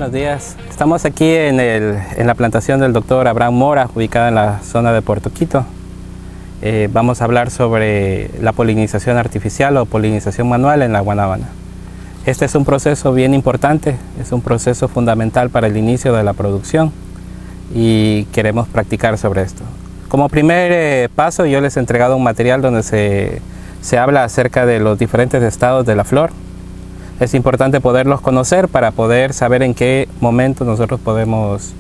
Buenos días. Estamos aquí en la plantación del Dr. Abraham Mora, ubicada en la zona de Puerto Quito. Vamos a hablar sobre la polinización artificial o polinización manual en la guanábana. Este es un proceso bien importante, es un proceso fundamental para el inicio de la producción y queremos practicar sobre esto. Como primer paso, yo les he entregado un material donde se habla acerca de los diferentes estados de la flor. Es importante poderlos conocer para poder saber en qué momento nosotros podemos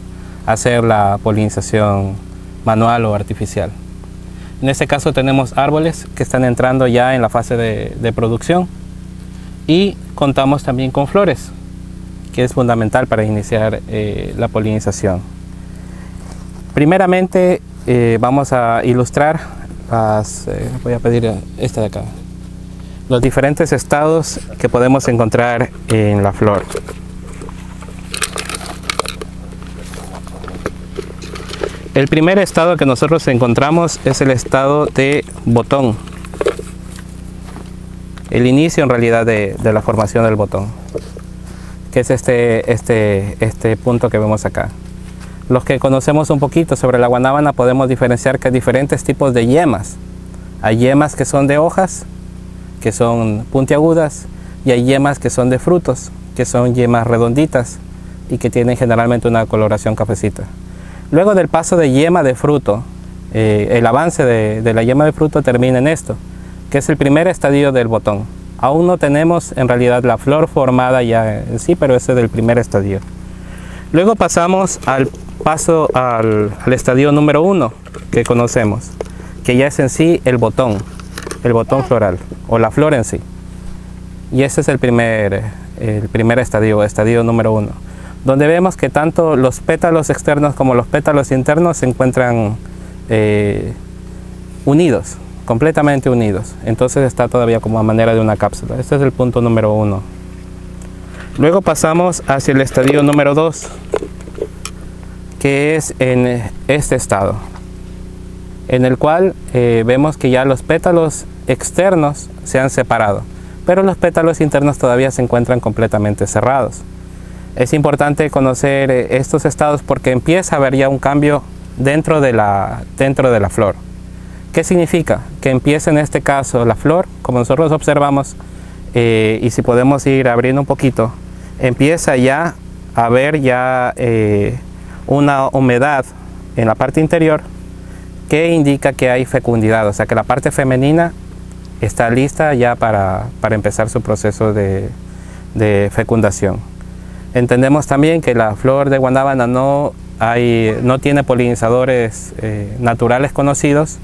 hacer la polinización manual o artificial. En este caso tenemos árboles que están entrando ya en la fase de producción y contamos también con flores, que es fundamental para iniciar la polinización. Primeramente vamos a ilustrar voy a pedir esta de acá. Los diferentes estados que podemos encontrar en la flor. El primer estado que nosotros encontramos es el estado de botón. El inicio en realidad de la formación del botón, que es este punto que vemos acá. Los que conocemos un poquito sobre la guanábana podemos diferenciar que hay diferentes tipos de yemas. Hay yemas que son de hojas, que son puntiagudas, y hay yemas que son de frutos, que son yemas redonditas y que tienen generalmente una coloración cafecita. Luego del paso de yema de fruto, el avance de la yema de fruto termina en esto, que es el primer estadio del botón. Aún no tenemos en realidad la flor formada ya en sí, pero ese es el primer estadio. Luego pasamos al estadio número 1 que conocemos, que ya es en sí el botón floral o la flor en sí. Y ese es el primer estadio número 1, donde vemos que tanto los pétalos externos como los pétalos internos se encuentran unidos, completamente unidos. Entonces está todavía como a manera de una cápsula. Este es el punto número 1. Luego pasamos hacia el estadio número 2, que es en este estado, en el cual vemos que ya los pétalos externos se han separado, pero los pétalos internos todavía se encuentran completamente cerrados. Es importante conocer estos estados porque empieza a haber ya un cambio dentro de la flor. ¿Qué significa? Que empieza en este caso la flor, como nosotros observamos, y si podemos ir abriendo un poquito, empieza ya a haber ya una humedad en la parte interior que indica que hay fecundidad, o sea que la parte femenina está lista ya para empezar su proceso de fecundación. Entendemos también que la flor de guanábana no tiene polinizadores naturales conocidos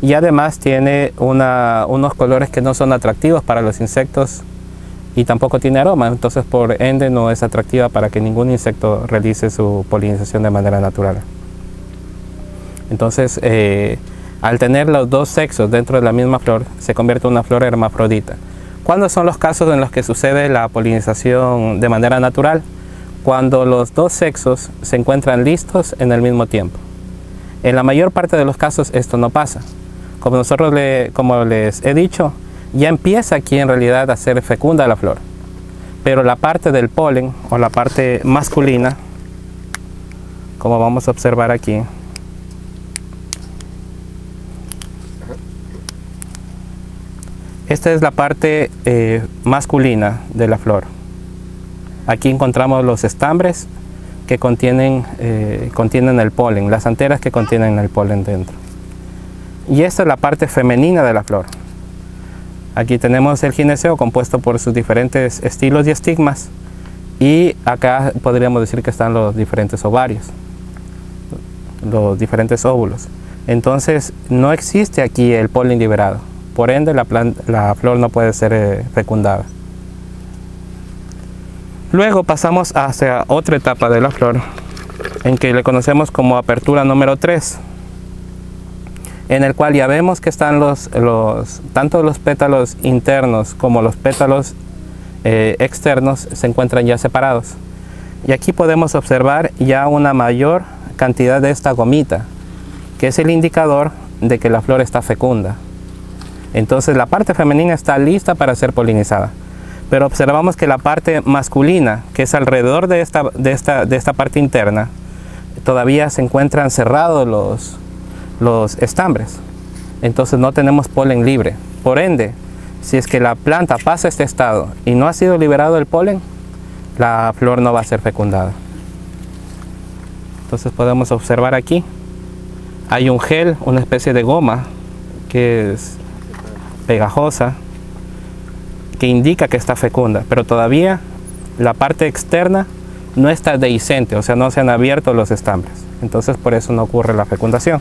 y además tiene unos colores que no son atractivos para los insectos y tampoco tiene aroma, entonces por ende no es atractiva para que ningún insecto realice su polinización de manera natural. Entonces, al tener los dos sexos dentro de la misma flor, se convierte en una flor hermafrodita. ¿Cuándo son los casos en los que sucede la polinización de manera natural? Cuando los dos sexos se encuentran listos en el mismo tiempo. En la mayor parte de los casos esto no pasa. Como les he dicho, ya empieza aquí en realidad a ser fecunda la flor. Pero la parte del polen o la parte masculina, como vamos a observar aquí, esta es la parte masculina de la flor. Aquí encontramos los estambres que contienen el polen, las anteras que contienen el polen dentro. Y esta es la parte femenina de la flor. Aquí tenemos el gineceo compuesto por sus diferentes estilos y estigmas. Y acá podríamos decir que están los diferentes ovarios, los diferentes óvulos. Entonces no existe aquí el polen liberado. Por ende, la flor no puede ser fecundada. Luego pasamos hacia otra etapa de la flor, en que le conocemos como apertura número 3, en el cual ya vemos que están tanto los pétalos internos como los pétalos externos se encuentran ya separados. Y aquí podemos observar ya una mayor cantidad de esta gomita, que es el indicador de que la flor está fecunda. Entonces la parte femenina está lista para ser polinizada. Pero observamos que la parte masculina, que es alrededor de esta parte interna, todavía se encuentran cerrados los estambres. Entonces no tenemos polen libre. Por ende, si es que la planta pasa este estado y no ha sido liberado el polen, la flor no va a ser fecundada. Entonces podemos observar aquí, hay un gel, una especie de goma que es pegajosa, que indica que está fecunda, pero todavía la parte externa no está dehiscente, o sea, no se han abierto los estambres. Entonces por eso no ocurre la fecundación.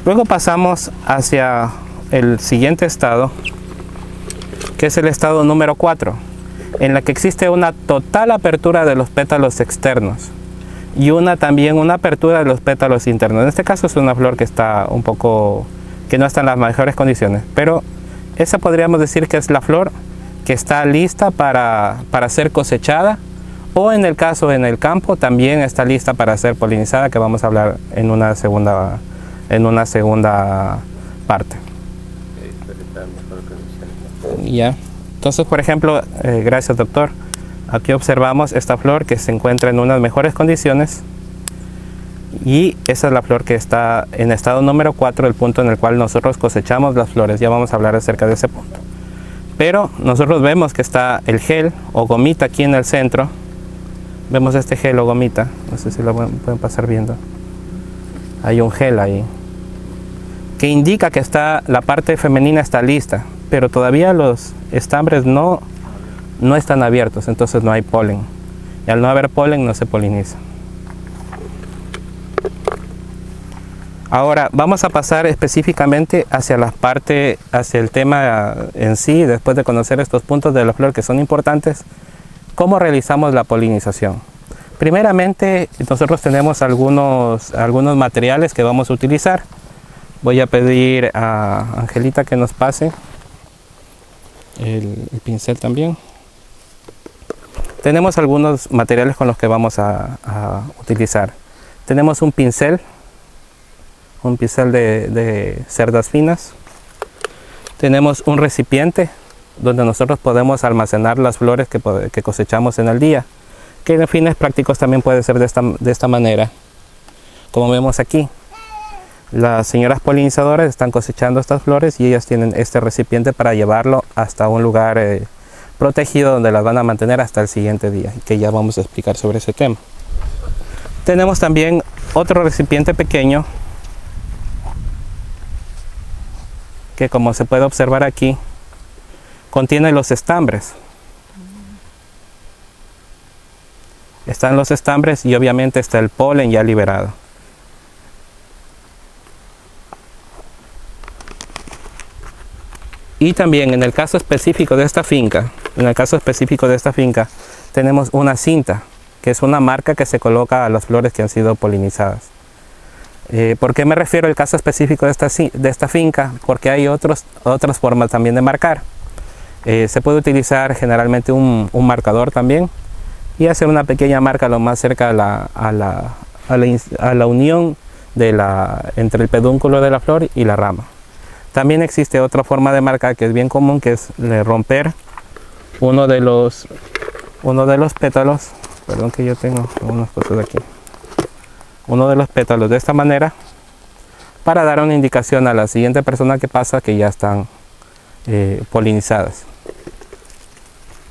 Luego pasamos hacia el siguiente estado, que es el estado número 4, en la que existe una total apertura de los pétalos externos y también una apertura de los pétalos internos. En este caso es una flor que está que no está en las mejores condiciones, pero esa podríamos decir que es la flor que está lista para ser cosechada, o en el caso en el campo también está lista para ser polinizada, que vamos a hablar en una segunda parte. Ya. Entonces, por ejemplo, gracias doctor, aquí observamos esta flor que se encuentra en unas mejores condiciones, y esa es la flor que está en estado número 4, el punto en el cual nosotros cosechamos las flores. Ya vamos a hablar acerca de ese punto. Pero nosotros vemos que está el gel o gomita aquí en el centro. Vemos este gel o gomita, no sé si lo pueden pasar viendo. Hay un gel ahí, que indica que la parte femenina está lista, pero todavía los estambres no están abiertos, entonces no hay polen. Y al no haber polen no se poliniza. Ahora vamos a pasar específicamente hacia el tema en sí, después de conocer estos puntos de la flor que son importantes. ¿Cómo realizamos la polinización? Primeramente, nosotros tenemos algunos materiales que vamos a utilizar. Voy a pedir a Angelita que nos pase el pincel también. Tenemos algunos materiales con los que vamos a utilizar. Tenemos un pincel de cerdas finas. Tenemos un recipiente donde nosotros podemos almacenar las flores que cosechamos en el día, que en fines prácticos también puede ser de esta manera. Como vemos aquí, las señoras polinizadoras están cosechando estas flores y ellas tienen este recipiente para llevarlo hasta un lugar protegido donde las van a mantener hasta el siguiente día, que ya vamos a explicar sobre ese tema. Tenemos también otro recipiente pequeño que, como se puede observar aquí, contiene los estambres. Están los estambres y obviamente está el polen ya liberado. Y también en el caso específico de esta finca, tenemos una cinta, que es una marca que se coloca a las flores que han sido polinizadas. ¿Por qué me refiero al caso específico de esta finca? Porque hay otras formas también de marcar. Se puede utilizar generalmente un marcador también y hacer una pequeña marca lo más cerca a la unión entre el pedúnculo de la flor y la rama. También existe otra forma de marcar que es bien común, que es romper uno de los pétalos. Perdón que yo tengo unas cosas aquí. Uno de los pétalos de esta manera, para dar una indicación a la siguiente persona que pasa que ya están polinizadas.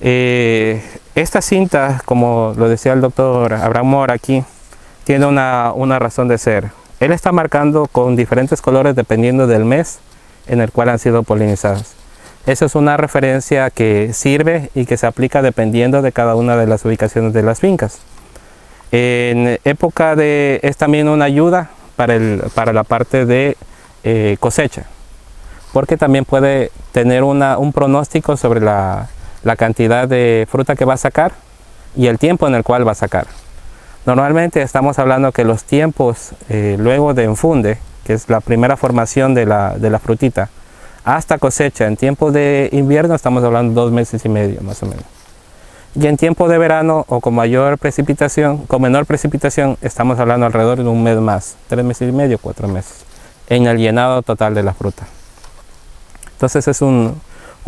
Esta cinta, como lo decía el doctor Abraham Mora aquí, tiene una razón de ser. Él está marcando con diferentes colores dependiendo del mes en el cual han sido polinizadas. Esa es una referencia que sirve y que se aplica dependiendo de cada una de las ubicaciones de las fincas. En época es también una ayuda para la parte de cosecha, porque también puede tener un pronóstico sobre la cantidad de fruta que va a sacar y el tiempo en el cual va a sacar. Normalmente estamos hablando que los tiempos luego de enfunde, que es la primera formación de la frutita, hasta cosecha, en tiempo de invierno estamos hablando 2 meses y medio más o menos. Y en tiempo de verano o con menor precipitación, estamos hablando alrededor de un mes más, 3 meses y medio, 4 meses, en el llenado total de la fruta. Entonces es un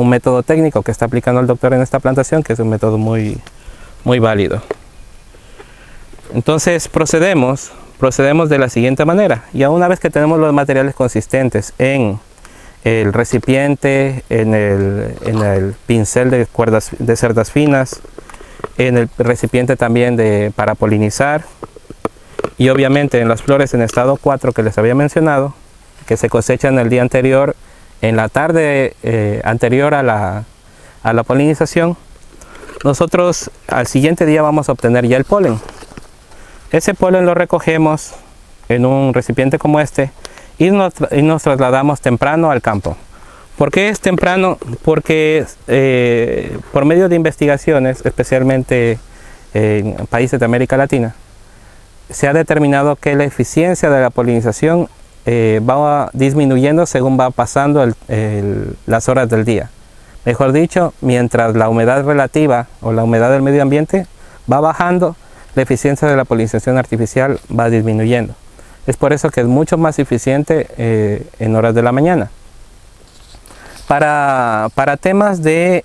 un método técnico que está aplicando el doctor en esta plantación, que es un método muy válido. Entonces procedemos de la siguiente manera. Ya una vez que tenemos los materiales consistentes en el recipiente, en el pincel de cuerdas de cerdas finas, en el recipiente también para polinizar, y obviamente en las flores en estado 4 que les había mencionado, que se cosechan el día anterior, en la tarde anterior a la polinización, nosotros al siguiente día vamos a obtener ya el polen. Ese polen lo recogemos en un recipiente como este y nos trasladamos temprano al campo. ¿Por qué es temprano? Porque por medio de investigaciones, especialmente en países de América Latina, se ha determinado que la eficiencia de la polinización va disminuyendo según va pasando las horas del día. Mejor dicho, mientras la humedad relativa o la humedad del medio ambiente va bajando, la eficiencia de la polinización artificial va disminuyendo. Es por eso que es mucho más eficiente en horas de la mañana. Para temas de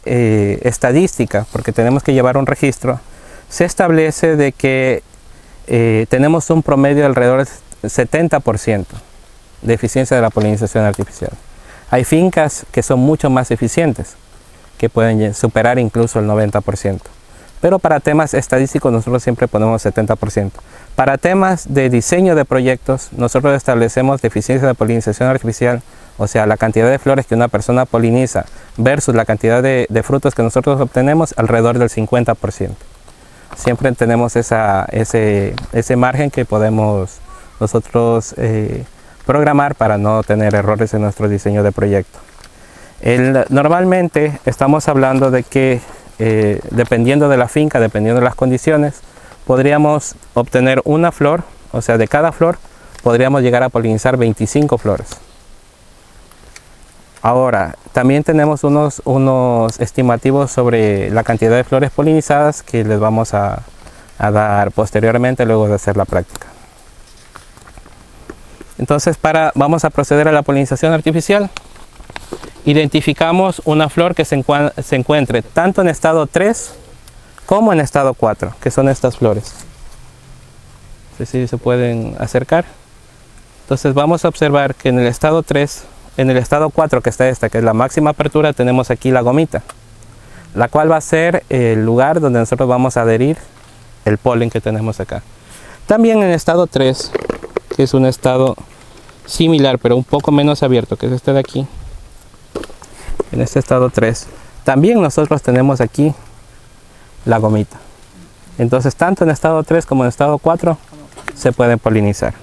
estadística, porque tenemos que llevar un registro, se establece de que tenemos un promedio de alrededor del 70% de eficiencia de la polinización artificial. Hay fincas que son mucho más eficientes, que pueden superar incluso el 90%. Pero para temas estadísticos nosotros siempre ponemos 70%. Para temas de diseño de proyectos, nosotros establecemos de eficiencia de polinización artificial, o sea, la cantidad de flores que una persona poliniza versus la cantidad de frutos que nosotros obtenemos, alrededor del 50%. Siempre tenemos ese margen que podemos nosotros programar para no tener errores en nuestro diseño de proyecto. Normalmente estamos hablando de que dependiendo de la finca, dependiendo de las condiciones, podríamos obtener una flor, o sea, de cada flor podríamos llegar a polinizar 25 flores. Ahora, también tenemos unos estimativos sobre la cantidad de flores polinizadas que les vamos a dar posteriormente luego de hacer la práctica. Entonces, vamos a proceder a la polinización artificial. Identificamos una flor que se encuentre tanto en estado 3 como en estado 4, que son estas flores. No sé si se pueden acercar. Entonces vamos a observar que en el estado 3, en el estado 4, que está esta, que es la máxima apertura, tenemos aquí la gomita, la cual va a ser el lugar donde nosotros vamos a adherir el polen que tenemos acá. También en el estado 3, que es un estado similar pero un poco menos abierto, que es este de aquí. En este estado 3 también nosotros tenemos aquí la gomita. Entonces tanto en estado 3 como en estado 4 se pueden polinizar.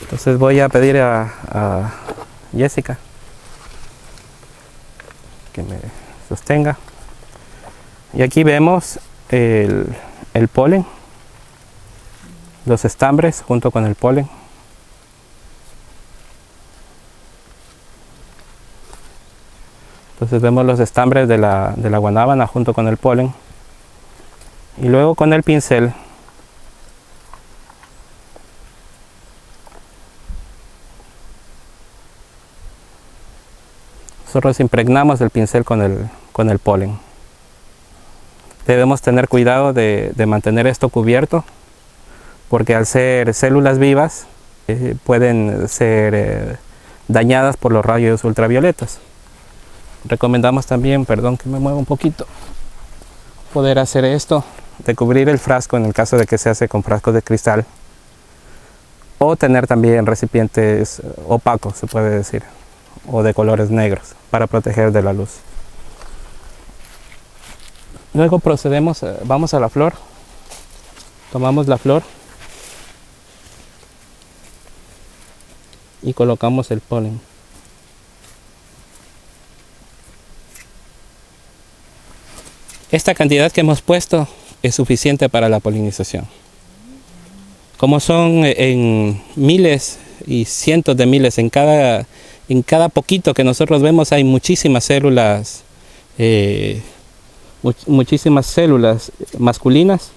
Entonces voy a pedir a Jessica que me sostenga. Y aquí vemos el polen, los estambres junto con el polen. Entonces vemos los estambres de la guanábana junto con el polen. Y luego con el pincel nosotros impregnamos el pincel con el polen. Debemos tener cuidado de mantener esto cubierto, porque al ser células vivas pueden ser dañadas por los rayos ultravioletas. Recomendamos también, perdón que me mueva un poquito, poder hacer esto, de cubrir el frasco en el caso de que se hace con frascos de cristal, o tener también recipientes opacos, se puede decir, o de colores negros, para proteger de la luz. Luego procedemos, vamos a la flor, tomamos la flor y colocamos el polen. Esta cantidad que hemos puesto es suficiente para la polinización. Como son en miles y cientos de miles, en cada poquito que nosotros vemos hay muchísimas células, masculinas.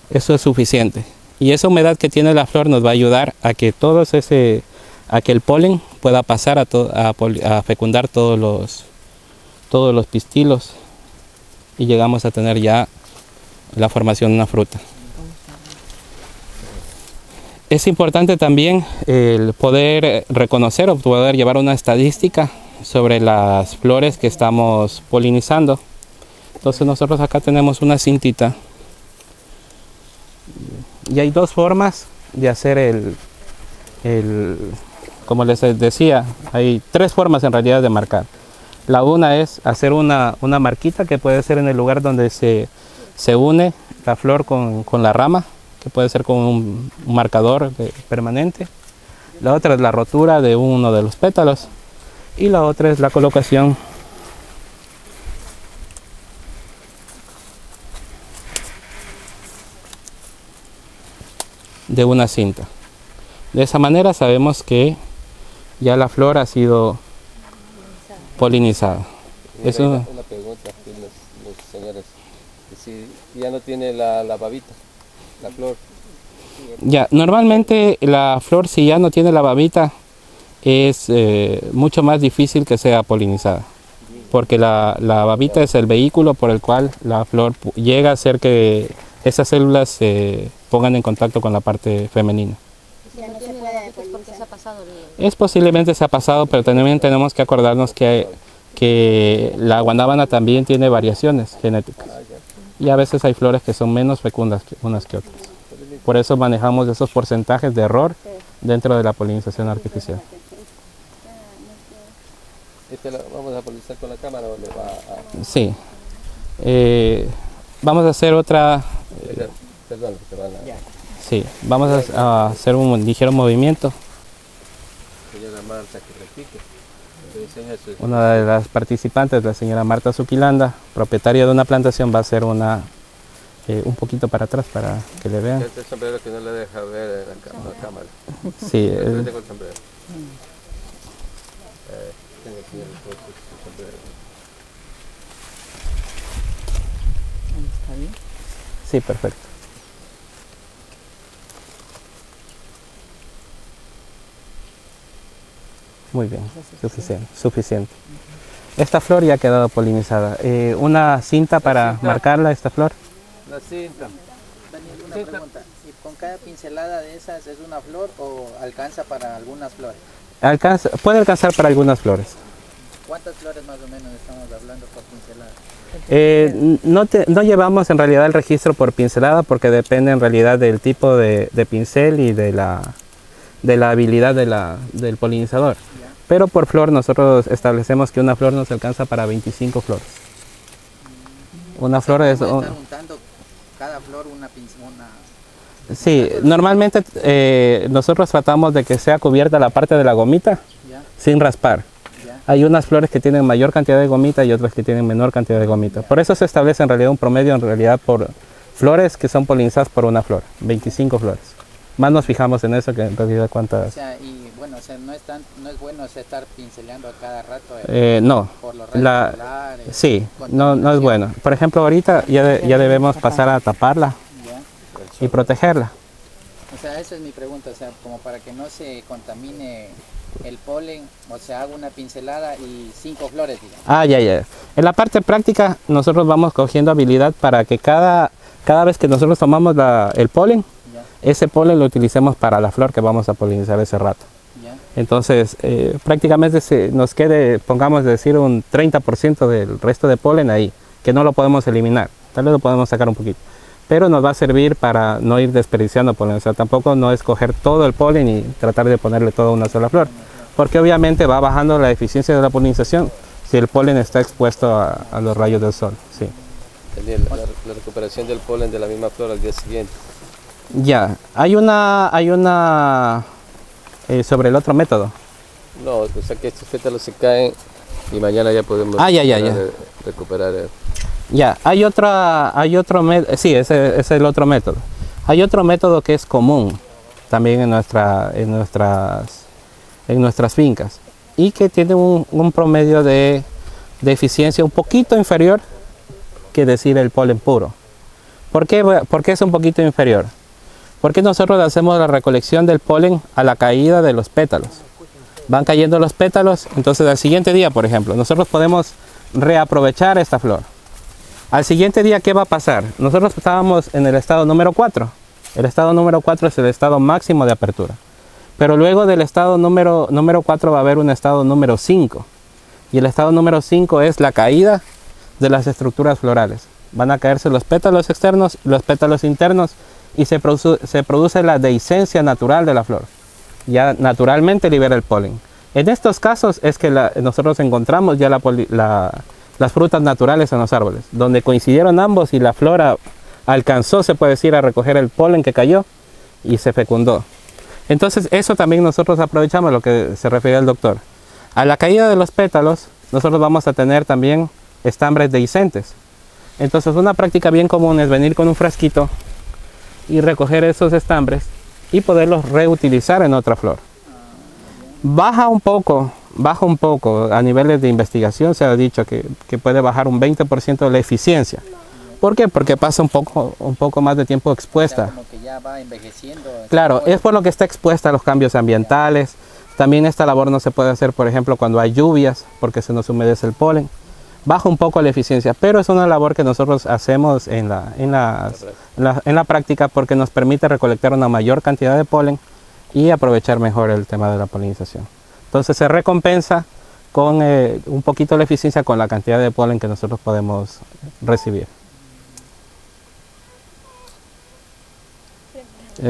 Eso es suficiente. Y esa humedad que tiene la flor nos va a ayudar a que el polen pueda pasar a fecundar todos los pistilos y llegamos a tener ya la formación de una fruta. Es importante también el poder reconocer o poder llevar una estadística sobre las flores que estamos polinizando. Entonces nosotros acá tenemos una cintita y hay dos formas de hacer como les decía, hay tres formas en realidad de marcar. La una es hacer una marquita que puede ser en el lugar donde se une la flor con la rama, que puede ser con un marcador permanente. La otra es la rotura de uno de los pétalos y la otra es la colocación de una cinta. De esa manera sabemos que ya la flor ha sido polinizada. Eso... Una pregunta aquí los señores, si ya no tiene la babita, la flor. Ya, normalmente la flor, si ya no tiene la babita, es mucho más difícil que sea polinizada, porque la babita es el vehículo por el cual la flor llega a hacer que esas células se pongan en contacto con la parte femenina. Ya no se puede, pues porque se ha pasado. Es posiblemente se ha pasado, pero también tenemos que acordarnos que la guanábana también tiene variaciones genéticas y a veces hay flores que son menos fecundas unas que otras. Por eso manejamos esos porcentajes de error dentro de la polinización artificial. ¿Vamos a polinizar con la cámara o le va a...? Sí. Vamos a hacer otra... Perdón, que te van a... Sí, vamos a hacer un ligero movimiento. Señora Marta, que repite. Una de las participantes, la señora Marta Zuquilanda, propietaria de una plantación, va a hacer un poquito para atrás para que le vean. Este sombrero que no le deja ver en la cámara. Sí. Tengo el sombrero. Tengo aquí el sombrero. ¿Está bien? Sí, perfecto. Muy bien, suficiente. Esta flor ya ha quedado polinizada. ¿Una cinta para marcarla, esta flor? La cinta. Daniel, una pregunta. ¿Y con cada pincelada de esas es una flor o alcanza para algunas flores? Puede alcanzar para algunas flores. ¿Cuántas flores más o menos estamos hablando por pincelada? No llevamos en realidad el registro por pincelada porque depende en realidad del tipo de pincel y de la habilidad del polinizador. ¿Ya? Pero por flor nosotros establecemos que una flor nos alcanza para 25 flores. Una flor es... ¿Puede estar untando cada flor una pincelada? Sí, normalmente nosotros tratamos de que sea cubierta la parte de la gomita, ¿Ya? sin raspar. ¿Ya? Hay unas flores que tienen mayor cantidad de gomita y otras que tienen menor cantidad de gomita. Por eso se establece en realidad un promedio en realidad por flores que son polinizadas por una flor, 25 flores. Más nos fijamos en eso que en realidad cuántas... O sea, y bueno, o sea, no es bueno estar pinceleando a cada rato no, por los rayos solares. Sí, no es bueno. Por ejemplo, ahorita ya debemos pasar a taparla ¿Ya? y protegerla. O sea, esa es mi pregunta, o sea, como para que no se contamine el polen, o sea, hago una pincelada y 5 flores, digamos. Ya. En la parte práctica nosotros vamos cogiendo habilidad para que cada vez que nosotros tomamos el polen, ¿Ya? ese polen lo utilicemos para la flor que vamos a polinizar ese rato. ¿Ya? Entonces, prácticamente nos quede, pongamos decir, un 30% del resto de polen ahí, que no lo podemos eliminar, tal vez lo podemos sacar un poquito. Pero nos va a servir para no ir desperdiciando polen, o sea, tampoco no es coger todo el polen y tratar de ponerle todo a una sola flor, porque obviamente va bajando la eficiencia de la polinización si el polen está expuesto a los rayos del sol. Sí. La recuperación del polen de la misma flor al día siguiente. Ya, hay una sobre el otro método. No, o sea que estos pétalos se caen y mañana ya podemos recuperar. Ya, hay otro método, sí, ese es el otro método. Hay otro método que es común también en nuestras fincas y que tiene un promedio de eficiencia un poquito inferior que decir el polen puro. ¿Por qué es un poquito inferior? Porque nosotros hacemos la recolección del polen a la caída de los pétalos. van cayendo los pétalos, entonces al siguiente día, por ejemplo, nosotros podemos reaprovechar esta flor. Al siguiente día, ¿qué va a pasar? Nosotros estábamos en el estado número 4. El estado número 4 es el estado máximo de apertura. Pero luego del estado número 4 va a haber un estado número 5. Y el estado número 5 es la caída de las estructuras florales. Van a caerse los pétalos externos y los pétalos internos y se produce la dehiscencia natural de la flor. Ya naturalmente libera el polen. En estos casos es que nosotros encontramos ya las frutas naturales en los árboles, donde coincidieron ambos y la flora alcanzó, se puede decir, a recoger el polen que cayó y se fecundó. Entonces eso también nosotros aprovechamos, lo que se refiere al doctor. A la caída de los pétalos, nosotros vamos a tener también estambres dehiscentes. Entonces una práctica bien común es venir con un frasquito y recoger esos estambres y poderlos reutilizar en otra flor. Baja un poco a niveles de investigación, se ha dicho que puede bajar un 20% de la eficiencia. ¿Por qué? Porque pasa un poco más de tiempo expuesta. O sea, como que ya va envejeciendo. Claro, es por lo que está expuesta a los cambios ambientales. También esta labor no se puede hacer, por ejemplo, cuando hay lluvias, porque se nos humedece el polen. Baja un poco la eficiencia, pero es una labor que nosotros hacemos en la práctica porque nos permite recolectar una mayor cantidad de polen y aprovechar mejor el tema de la polinización. Entonces se recompensa con un poquito la eficiencia con la cantidad de polen que nosotros podemos recibir.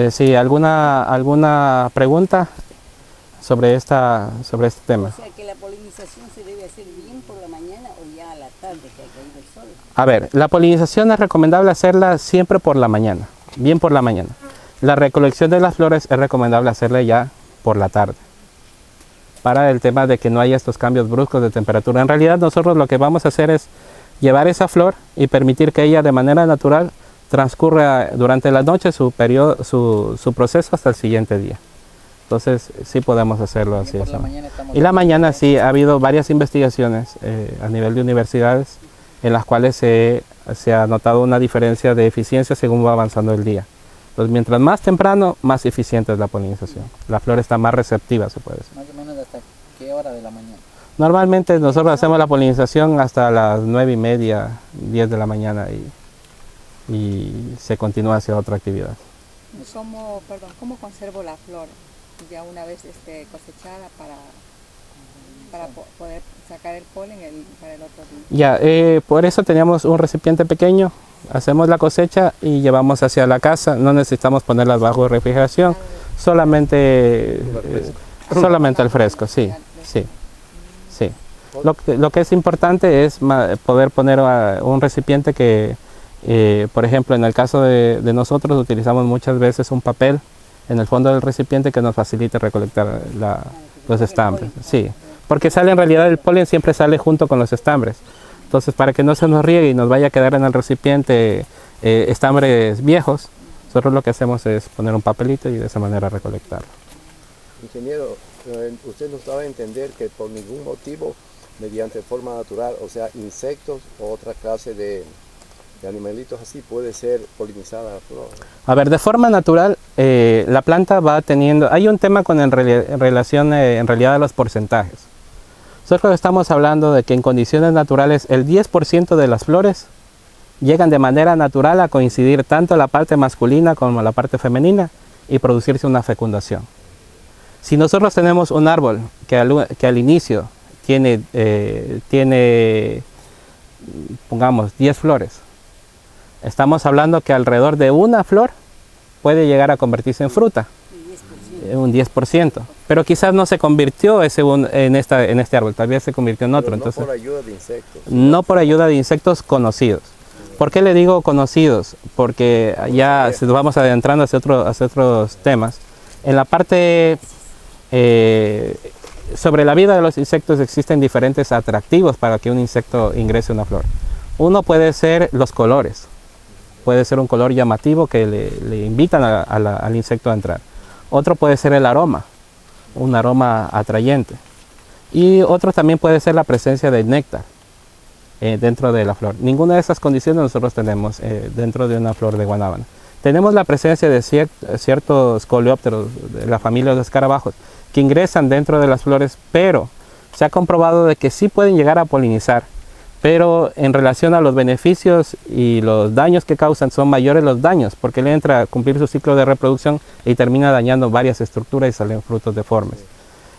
Sí, ¿alguna pregunta sobre este tema? O sea, que la polinización se debe hacer bien por la mañana o ya a la tarde que ha caído el sol. A ver, la polinización es recomendable hacerla siempre por la mañana, bien por la mañana. La recolección de las flores es recomendable hacerla ya por la tarde, para el tema de que no haya estos cambios bruscos de temperatura. En realidad nosotros lo que vamos a hacer es llevar esa flor y permitir que ella de manera natural transcurra durante la noche su proceso hasta el siguiente día. Entonces sí podemos hacerlo así. Y la mañana sí, ha habido varias investigaciones a nivel de universidades en las cuales se ha notado una diferencia de eficiencia según va avanzando el día. Entonces mientras más temprano, más eficiente es la polinización. La flor está más receptiva, se puede decir. Más o menos hasta qué hora de la mañana. Normalmente nosotros hacemos la polinización hasta las 9:30, 10 de la mañana y se continúa hacia otra actividad. ¿Cómo conservo la flor ya una vez cosechada para poder sacar el polen para el otro día? Ya, por eso teníamos un recipiente pequeño, hacemos la cosecha y llevamos hacia la casa, no necesitamos ponerlas bajo refrigeración, solamente al fresco, sí. Lo que es importante es poder poner un recipiente que, por ejemplo, en el caso de nosotros utilizamos muchas veces un papel en el fondo del recipiente que nos facilite recolectar los estambres. Sí, porque en realidad el polen siempre sale junto con los estambres. Entonces, para que no se nos riegue y nos vaya a quedar en el recipiente estambres viejos, nosotros lo que hacemos es poner un papelito y de esa manera recolectarlo. Ingeniero, usted nos daba a entender que por ningún motivo, mediante forma natural, o sea, insectos o otra clase de animalitos así, puede ser polinizada la flor. A ver, de forma natural, la planta va teniendo... Hay un tema en relación en realidad a los porcentajes. Nosotros estamos hablando de que en condiciones naturales el 10% de las flores llegan de manera natural a coincidir tanto la parte masculina como la parte femenina y producirse una fecundación. Si nosotros tenemos un árbol que al inicio tiene, pongamos, 10 flores, estamos hablando que alrededor de una flor puede llegar a convertirse en fruta, un 10%, pero quizás no se convirtió en este árbol, tal vez se convirtió en otro. Pero entonces, no por ayuda de insectos. No por ayuda de insectos conocidos. ¿Por qué le digo conocidos? Porque ya nos vamos adentrando hacia otros temas. En la parte sobre la vida de los insectos existen diferentes atractivos para que un insecto ingrese a una flor. Uno puede ser los colores. Puede ser un color llamativo que le invitan al insecto a entrar. Otro puede ser el aroma, un aroma atrayente. Y otro también puede ser la presencia de néctar dentro de la flor. Ninguna de esas condiciones nosotros tenemos dentro de una flor de guanábana. tenemos la presencia de ciertos coleópteros de la familia de los escarabajos que ingresan dentro de las flores, pero se ha comprobado de que sí pueden llegar a polinizar, pero en relación a los beneficios y los daños que causan son mayores los daños, porque él entra a cumplir su ciclo de reproducción y termina dañando varias estructuras y salen frutos deformes.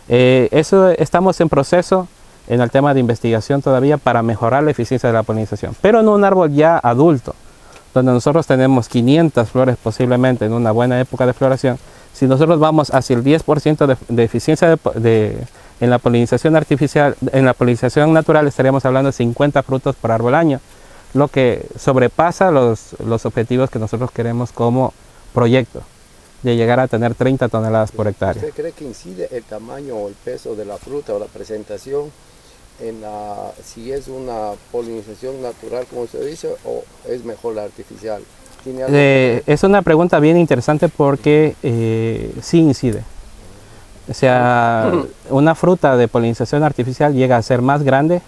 Eso estamos en proceso en el tema de investigación todavía para mejorar la eficiencia de la polinización, pero en un árbol ya adulto, donde nosotros tenemos 500 flores posiblemente en una buena época de floración. Si nosotros vamos hacia el 10% de eficiencia en la polinización artificial, en la polinización natural estaríamos hablando de 50 frutos por árbol año, lo que sobrepasa los objetivos que nosotros queremos como proyecto, de llegar a tener 30 toneladas por hectárea. ¿Usted cree que incide el tamaño o el peso de la fruta o la presentación en si es una polinización natural, como usted dice, o es mejor la artificial? Es una pregunta bien interesante porque sí incide. O sea, una fruta de polinización artificial llega a ser más grande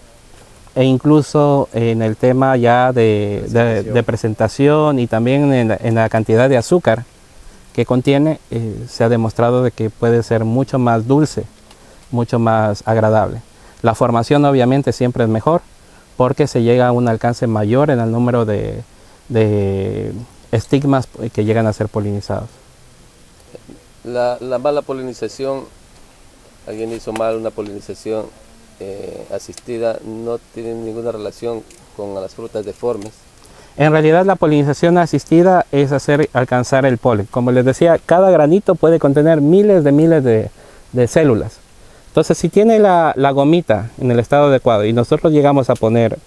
e incluso en el tema ya de presentación y también en la cantidad de azúcar que contiene, se ha demostrado de que puede ser mucho más dulce, mucho más agradable. La formación obviamente siempre es mejor porque se llega a un alcance mayor en el número de estigmas que llegan a ser polinizados. La mala polinización, alguien hizo mal una polinización asistida, no tiene ninguna relación con las frutas deformes. En realidad la polinización asistida es alcanzar el polen. Como les decía, cada granito puede contener miles de células. Entonces, si tiene la gomita en el estado adecuado y nosotros llegamos a poner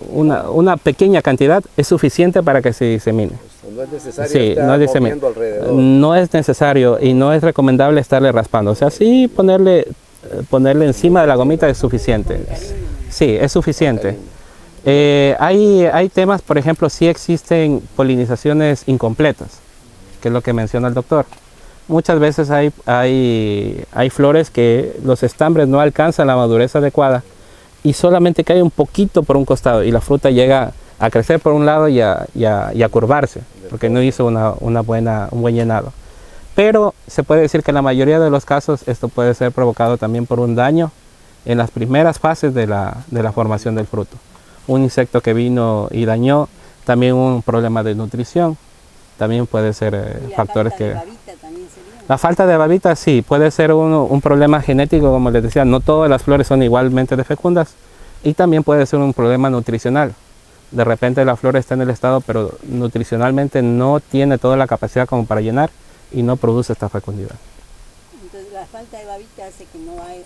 una pequeña cantidad, es suficiente para que se disemine. No es necesario estar moviendo alrededor. No es necesario y no es recomendable estarle raspando. O sea, sí ponerle encima de la gomita es suficiente. Sí, es suficiente. Hay temas, por ejemplo, sí existen polinizaciones incompletas, que es lo que menciona el doctor. Muchas veces hay flores que los estambres no alcanzan la madurez adecuada y solamente cae un poquito por un costado y la fruta llega a crecer por un lado y a curvarse, porque no hizo un buen llenado. Pero se puede decir que en la mayoría de los casos esto puede ser provocado también por un daño en las primeras fases de la formación del fruto. Un insecto que vino y dañó, también un problema de nutrición, también puede ser factores que... La falta de babita sí, puede ser un problema genético, como les decía, no todas las flores son igualmente de fecundas, y también puede ser un problema nutricional. De repente la flor está en el estado, pero nutricionalmente no tiene toda la capacidad como para llenar y no produce esta fecundidad. Entonces la falta de babita hace que no hay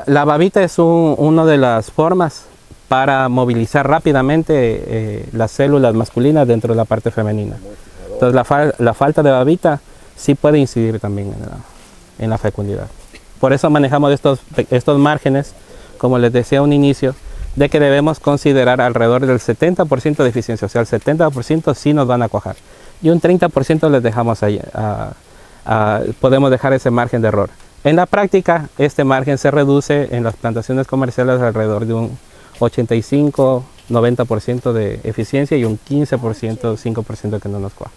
la babita es una de las formas para movilizar rápidamente las células masculinas dentro de la parte femenina. Entonces la falta de babita sí puede incidir también en la fecundidad. Por eso manejamos estos márgenes, como les decía a un inicio, de que debemos considerar alrededor del 70% de eficiencia, o sea, el 70% sí nos van a cuajar. Y un 30% les dejamos ahí, podemos dejar ese margen de error. En la práctica, este margen se reduce en las plantaciones comerciales alrededor de un 85-90% de eficiencia y un 15%, 5% que no nos cuaja.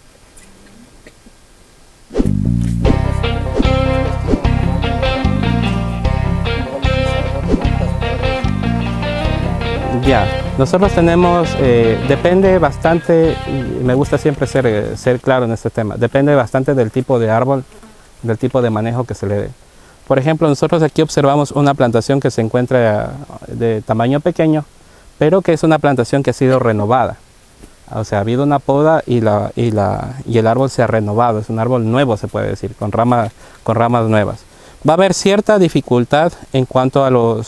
Ya, nosotros tenemos, depende bastante, y me gusta siempre ser claro en este tema, depende bastante del tipo de árbol, del tipo de manejo que se le dé. Por ejemplo, nosotros aquí observamos una plantación que se encuentra de tamaño pequeño, pero que es una plantación que ha sido renovada. O sea, ha habido una poda y el árbol se ha renovado, es un árbol nuevo, se puede decir, con ramas nuevas. Va a haber cierta dificultad en cuanto a los